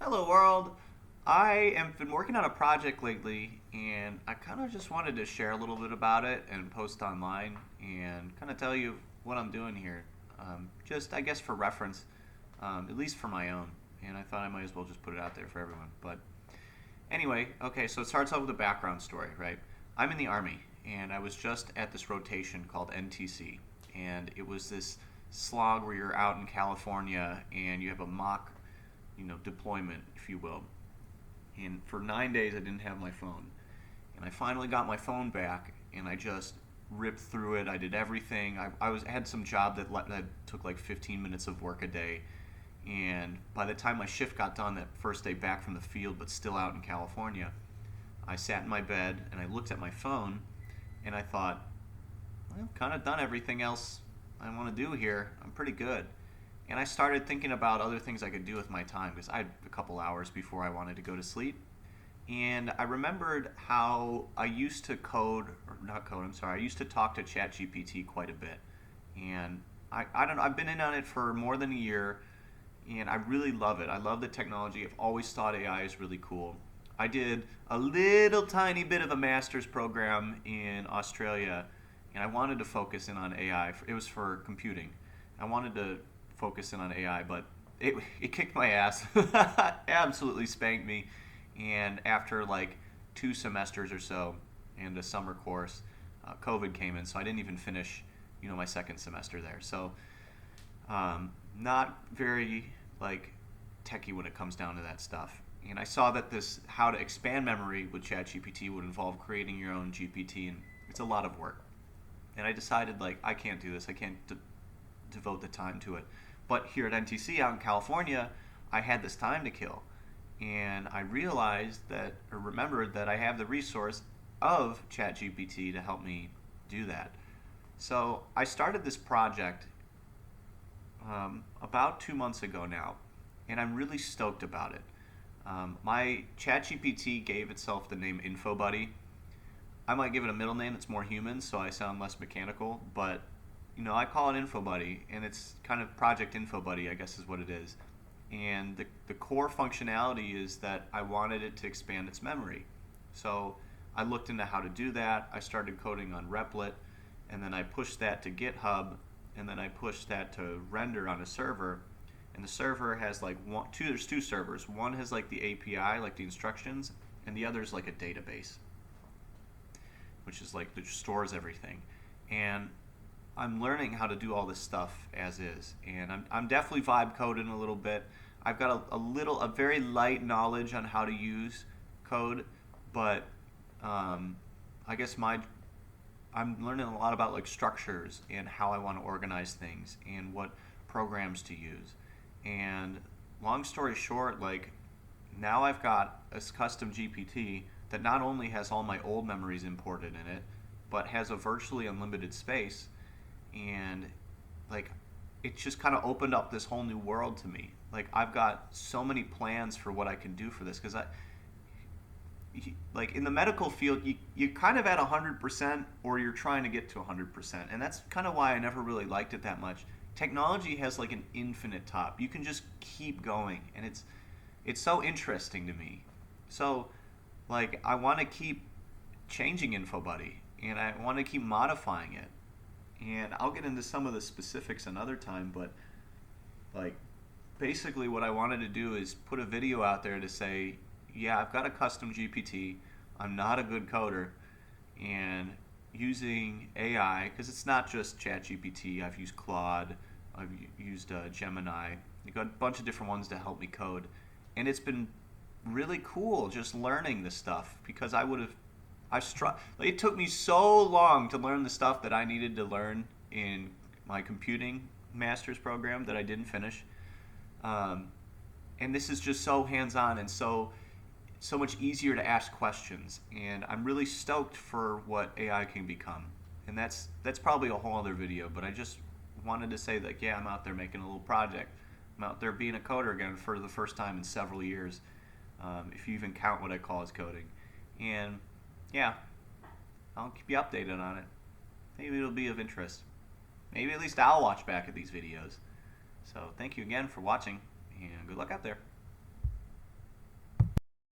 Hello world. I have been working on a project lately and I kind of just wanted to share a little bit about it and post online and kind of tell you what I'm doing here. Just, I guess, for reference, at least for my own. And I thought I might as well just put it out there for everyone. But anyway, okay, so it starts off with a background story, right? I'm in the Army and I was just at this rotation called NTC. And it was this slog where you're out in California and you have a mock deployment, if you will. And for 9 days, I didn't have my phone. And I finally got my phone back, and I just ripped through it. I did everything. I had some job that took like 15 minutes of work a day. And by the time my shift got done, that first day back from the field, but still out in California, I sat in my bed and I looked at my phone, and I thought, well, I've kind of done everything else I want to do here. I'm pretty good. And I started thinking about other things I could do with my time because I had a couple hours before I wanted to go to sleep. And I remembered how I used to I used to talk to ChatGPT quite a bit. And I don't know, I've been in on it for more than a year and I really love it. I love the technology. I've always thought AI is really cool. I did a little tiny bit of a master's program in Australia and I wanted to focus in on AI. It was for computing. I wanted to focus in on AI, but it kicked my ass. Absolutely spanked me. And after like 2 semesters or so and a summer course, COVID came in, so I didn't even finish, my second semester there. So not very like techie when it comes down to that stuff. And I saw that this how to expand memory with ChatGPT would involve creating your own GPT, and it's a lot of work. And I decided like I can't do this. I can't devote the time to it. But here at NTC out in California, I had this time to kill. And I remembered that I have the resource of ChatGPT to help me do that. So I started this project about 2 months ago now, and I'm really stoked about it. My ChatGPT gave itself the name InfoBuddy. I might give it a middle name that's more human, so I sound less mechanical, but I call it InfoBuddy, and it's kind of Project InfoBuddy, I guess is what it is. And the core functionality is that I wanted it to expand its memory. So I looked into how to do that. I started coding on Replit, and then I pushed that to GitHub, and then I pushed that to render on a server. And the server has like there's two servers. One has like the API, like the instructions, and the other is like a database, which is like that stores everything. And I'm learning how to do all this stuff as is, and I'm definitely vibe coding a little bit. I've got a very light knowledge on how to use code, but I guess I'm learning a lot about like structures and how I want to organize things and what programs to use. And long story short, like now I've got a custom GPT that not only has all my old memories imported in it, but has a virtually unlimited space. And like it just kind of opened up this whole new world to me. Like I've got so many plans for what I can do for this, because like in the medical field you kind of at 100% or you're trying to get to 100%, and that's kind of why I never really liked it that much. Technology has like an infinite top. You can just keep going, and it's so interesting to me. So like I want to keep changing InfoBuddy, and I want to keep modifying it. And I'll get into some of the specifics another time, but like basically what I wanted to do is put a video out there to say, yeah, I've got a custom GPT. I'm not a good coder, and using AI, because it's not just ChatGPT. I've used Claude, I've used Gemini. I've got a bunch of different ones to help me code, and it's been really cool just learning this stuff, because it took me so long to learn the stuff that I needed to learn in my computing master's program that I didn't finish. And this is just so hands-on and so much easier to ask questions. And I'm really stoked for what AI can become. And that's probably a whole other video, but I just wanted to say that, yeah, I'm out there making a little project. I'm out there being a coder again for the first time in several years, if you even count what I call as coding. And yeah, I'll keep you updated on it. Maybe it'll be of interest. Maybe at least I'll watch back at these videos. So thank you again for watching, and good luck out there.